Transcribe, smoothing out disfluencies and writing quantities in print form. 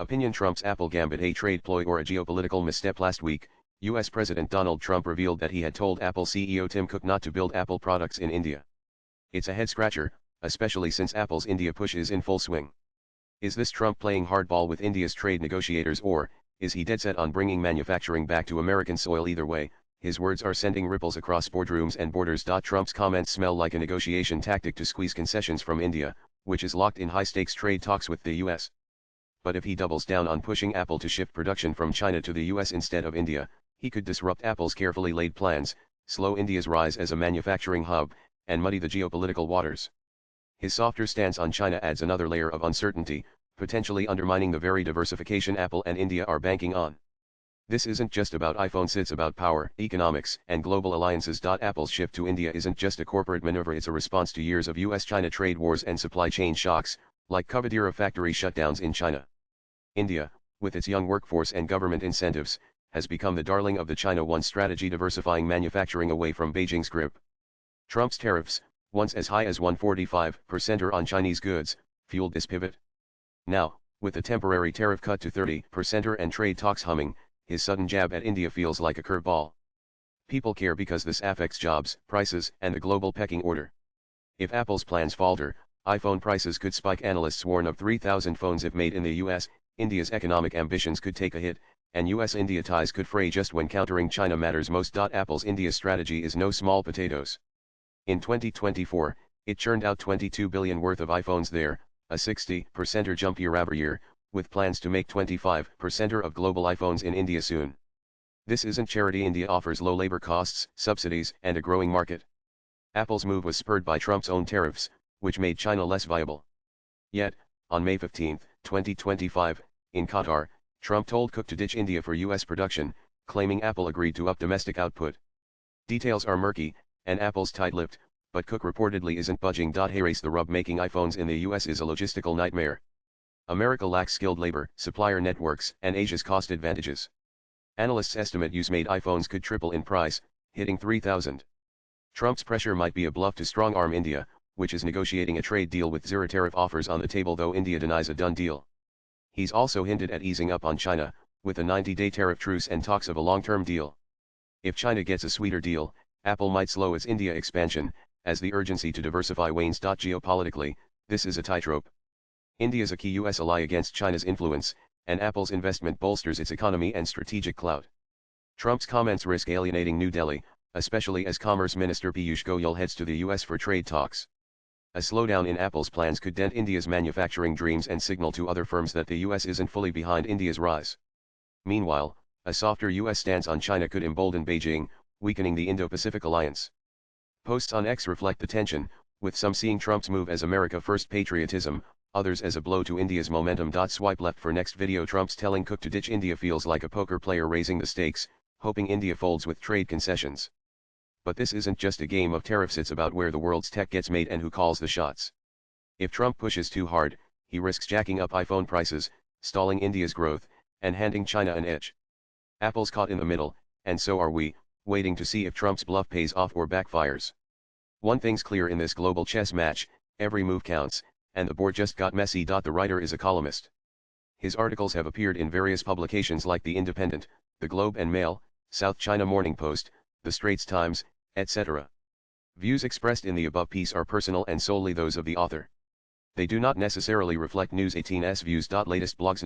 Opinion: Trump's Apple Gambit a trade ploy or a geopolitical misstep? Last week, U.S. President Donald Trump revealed that he had told Apple CEO Tim Cook not to build Apple products in India. It's a head-scratcher, especially since Apple's India push is in full swing. Is this Trump playing hardball with India's trade negotiators, or is he dead set on bringing manufacturing back to American soil? Either way, his words are sending ripples across boardrooms and borders. Trump's comments smell like a negotiation tactic to squeeze concessions from India, which is locked in high-stakes trade talks with the U.S. But if he doubles down on pushing Apple to shift production from China to the U.S. instead of India, he could disrupt Apple's carefully laid plans, slow India's rise as a manufacturing hub, and muddy the geopolitical waters. His softer stance on China adds another layer of uncertainty, potentially undermining the very diversification Apple and India are banking on. This isn't just about iPhones, it's about power, economics, and global alliances. Apple's shift to India isn't just a corporate maneuver, it's a response to years of US-China trade wars and supply chain shocks, like Kavadira factory shutdowns in China. India, with its young workforce and government incentives, has become the darling of the China One strategy, diversifying manufacturing away from Beijing's grip. Trump's tariffs, once as high as 145% on Chinese goods, fueled this pivot. Now, with the temporary tariff cut to 30% and trade talks humming, his sudden jab at India feels like a curveball. People care because this affects jobs, prices, and the global pecking order. If Apple's plans falter, iPhone prices could spike. Analysts warn of 3,000 phones if made in the US. India's economic ambitions could take a hit, and US-India ties could fray just when countering China matters most. Apple's India strategy is no small potatoes. In 2024, it churned out 22 billion worth of iPhones there, a 60% jump year-over-year, with plans to make 25% of global iPhones in India soon. This isn't charity. India offers low labor costs, subsidies, and a growing market. Apple's move was spurred by Trump's own tariffs, which made China less viable. Yet, on May 15, 2025, in Qatar, Trump told Cook to ditch India for US production, claiming Apple agreed to up domestic output. Details are murky, and Apple's tight-lipped, but Cook reportedly isn't budging. Race the rub: making iPhones in the US is a logistical nightmare. America lacks skilled labor, supplier networks, and Asia's cost advantages. Analysts estimate US-made iPhones could triple in price, hitting $3,000. Trump's pressure might be a bluff to strong-arm India, which is negotiating a trade deal with zero tariff offers on the table, though India denies a done deal. He's also hinted at easing up on China, with a 90-day tariff truce and talks of a long-term deal. If China gets a sweeter deal, Apple might slow its India expansion, as the urgency to diversify wanes. Geopolitically, this is a tightrope. India's a key US ally against China's influence, and Apple's investment bolsters its economy and strategic clout. Trump's comments risk alienating New Delhi, especially as Commerce Minister Piyush Goyal heads to the US for trade talks. A slowdown in Apple's plans could dent India's manufacturing dreams and signal to other firms that the US isn't fully behind India's rise. Meanwhile, a softer US stance on China could embolden Beijing, weakening the Indo-Pacific alliance. Posts on X reflect the tension, with some seeing Trump's move as America First patriotism, others as a blow to India's momentum. Swipe left for next video. Trump's telling Cook to ditch India feels like a poker player raising the stakes, hoping India folds with trade concessions. But this isn't just a game of tariffs, it's about where the world's tech gets made and who calls the shots. If Trump pushes too hard, he risks jacking up iPhone prices, stalling India's growth, and handing China an edge. Apple's caught in the middle, and so are we, waiting to see if Trump's bluff pays off or backfires. One thing's clear in this global chess match: every move counts, and the board just got messy. The writer is a columnist. His articles have appeared in various publications like The Independent, The Globe and Mail, South China Morning Post, The Straits Times, etc. Views expressed in the above piece are personal and solely those of the author. They do not necessarily reflect News 18's views. Latest blogs.